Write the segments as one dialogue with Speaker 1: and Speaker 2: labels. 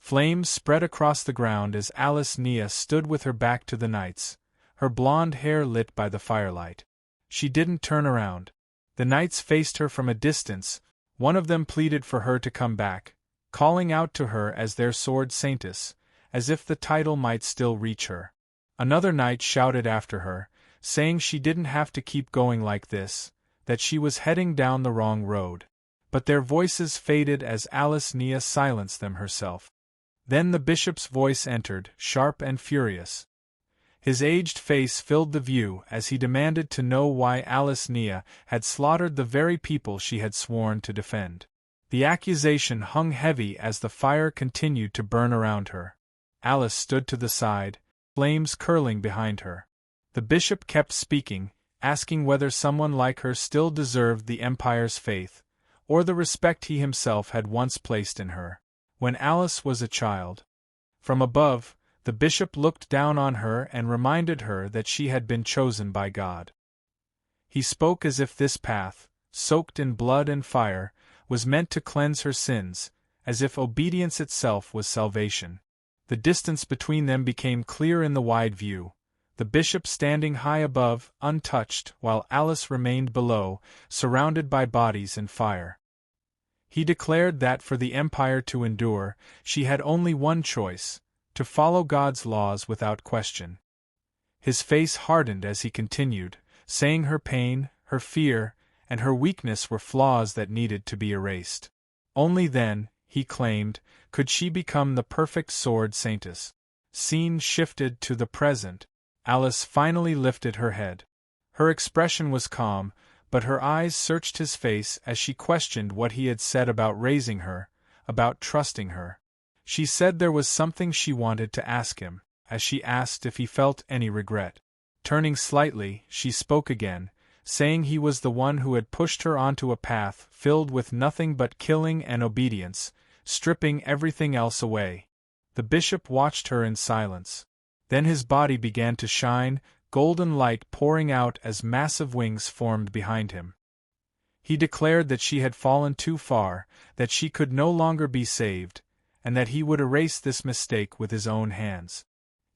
Speaker 1: Flames spread across the ground as Alice Nia stood with her back to the knights, her blonde hair lit by the firelight. She didn't turn around. The knights faced her from a distance. One of them pleaded for her to come back, calling out to her as their sword saintess, as if the title might still reach her. Another knight shouted after her, saying she didn't have to keep going like this, that she was heading down the wrong road. But their voices faded as Alice Nia silenced them herself. Then the bishop's voice entered, sharp and furious. His aged face filled the view as he demanded to know why Alice Nia had slaughtered the very people she had sworn to defend. The accusation hung heavy as the fire continued to burn around her. Alice stood to the side, flames curling behind her. The bishop kept speaking, asking whether someone like her still deserved the empire's faith, or the respect he himself had once placed in her, when Alice was a child. From above, the bishop looked down on her and reminded her that she had been chosen by God. He spoke as if this path, soaked in blood and fire, was meant to cleanse her sins, as if obedience itself was salvation. The distance between them became clear in the wide view, the bishop standing high above, untouched, while Alice remained below, surrounded by bodies and fire. He declared that for the empire to endure, she had only one choice: to follow God's laws without question. His face hardened as he continued, saying her pain, her fear, and her weakness were flaws that needed to be erased. Only then, he claimed, could she become the perfect sword saintess. Scene shifted to the present. Alice finally lifted her head. Her expression was calm, but her eyes searched his face as she questioned what he had said about raising her, about trusting her. She said there was something she wanted to ask him, as she asked if he felt any regret. Turning slightly, she spoke again, saying he was the one who had pushed her onto a path filled with nothing but killing and obedience, stripping everything else away. The bishop watched her in silence. Then his body began to shine, golden light pouring out as massive wings formed behind him. He declared that she had fallen too far, that she could no longer be saved, and that he would erase this mistake with his own hands.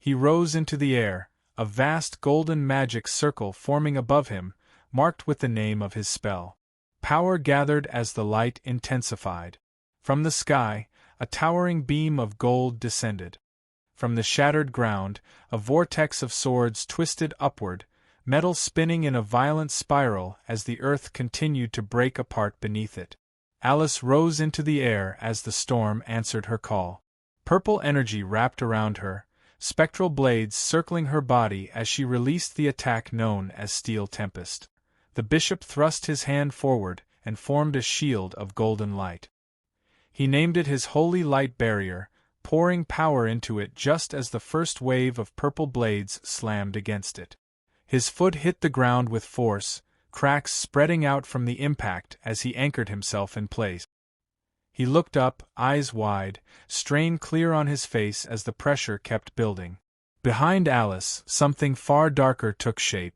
Speaker 1: He rose into the air, a vast golden magic circle forming above him, marked with the name of his spell. Power gathered as the light intensified. From the sky, a towering beam of gold descended. From the shattered ground, a vortex of swords twisted upward, metal spinning in a violent spiral as the earth continued to break apart beneath it. Alice rose into the air as the storm answered her call. Purple energy wrapped around her, spectral blades circling her body as she released the attack known as Steel Tempest. The bishop thrust his hand forward and formed a shield of golden light. He named it his Holy Light Barrier, pouring power into it just as the first wave of purple blades slammed against it. His foot hit the ground with force, cracks spreading out from the impact as he anchored himself in place. He looked up, eyes wide, strain clear on his face as the pressure kept building. Behind Alice, something far darker took shape.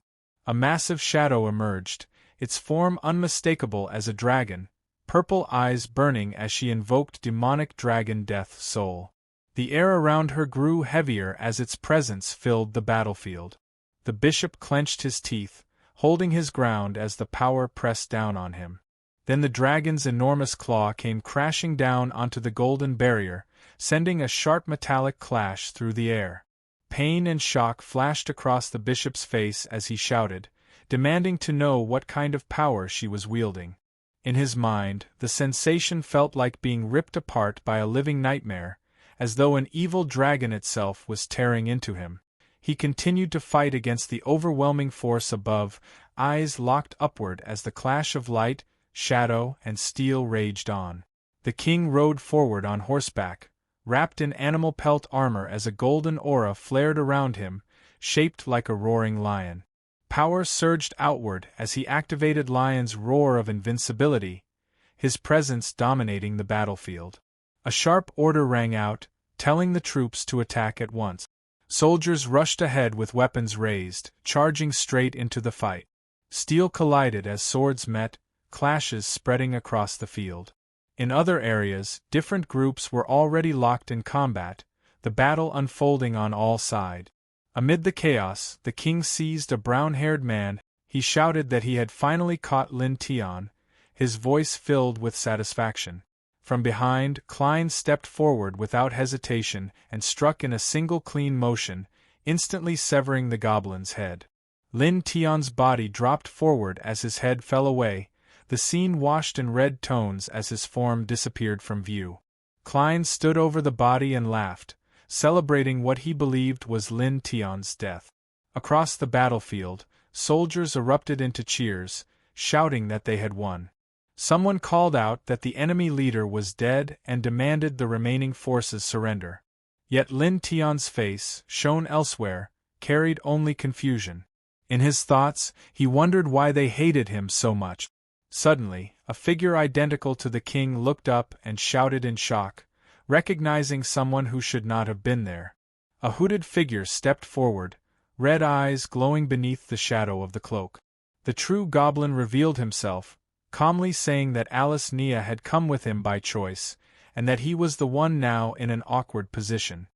Speaker 1: A massive shadow emerged, its form unmistakable as a dragon, purple eyes burning as she invoked demonic dragon death soul. The air around her grew heavier as its presence filled the battlefield. The bishop clenched his teeth, holding his ground as the power pressed down on him. Then the dragon's enormous claw came crashing down onto the golden barrier, sending a sharp metallic clash through the air. Pain and shock flashed across the bishop's face as he shouted, demanding to know what kind of power she was wielding. In his mind, the sensation felt like being ripped apart by a living nightmare, as though an evil dragon itself was tearing into him. He continued to fight against the overwhelming force above, eyes locked upward as the clash of light, shadow, and steel raged on. The king rode forward on horseback, wrapped in animal pelt armor as a golden aura flared around him, shaped like a roaring lion. Power surged outward as he activated Lion's roar of invincibility, his presence dominating the battlefield. A sharp order rang out, telling the troops to attack at once. Soldiers rushed ahead with weapons raised, charging straight into the fight. Steel collided as swords met, clashes spreading across the field. In other areas, different groups were already locked in combat, the battle unfolding on all sides. Amid the chaos, the king seized a brown-haired man. He shouted that he had finally caught Lin Tian, his voice filled with satisfaction. From behind, Klein stepped forward without hesitation and struck in a single clean motion, instantly severing the goblin's head. Lin Tian's body dropped forward as his head fell away, the scene washed in red tones as his form disappeared from view. Klein stood over the body and laughed, celebrating what he believed was Lin Tian's death. Across the battlefield, soldiers erupted into cheers, shouting that they had won. Someone called out that the enemy leader was dead and demanded the remaining forces surrender. Yet Lin Tian's face, shown elsewhere, carried only confusion. In his thoughts, he wondered why they hated him so much. Suddenly, a figure identical to the king looked up and shouted in shock, recognizing someone who should not have been there. A hooded figure stepped forward, red eyes glowing beneath the shadow of the cloak. The true goblin revealed himself, calmly saying that Alice Nia had come with him by choice, and that he was the one now in an awkward position.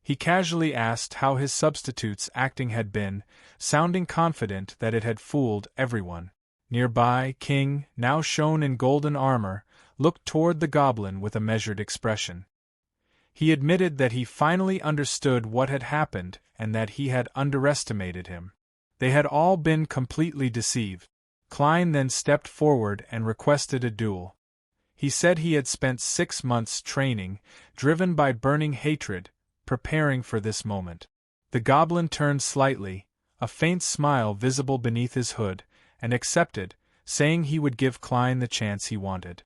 Speaker 1: He casually asked how his substitute's acting had been, sounding confident that it had fooled everyone. Nearby, King, now shown in golden armor, looked toward the goblin with a measured expression. He admitted that he finally understood what had happened and that he had underestimated him. They had all been completely deceived. Klein then stepped forward and requested a duel. He said he had spent 6 months training, driven by burning hatred, preparing for this moment. The goblin turned slightly, a faint smile visible beneath his hood, and accepted, saying he would give Klein the chance he wanted.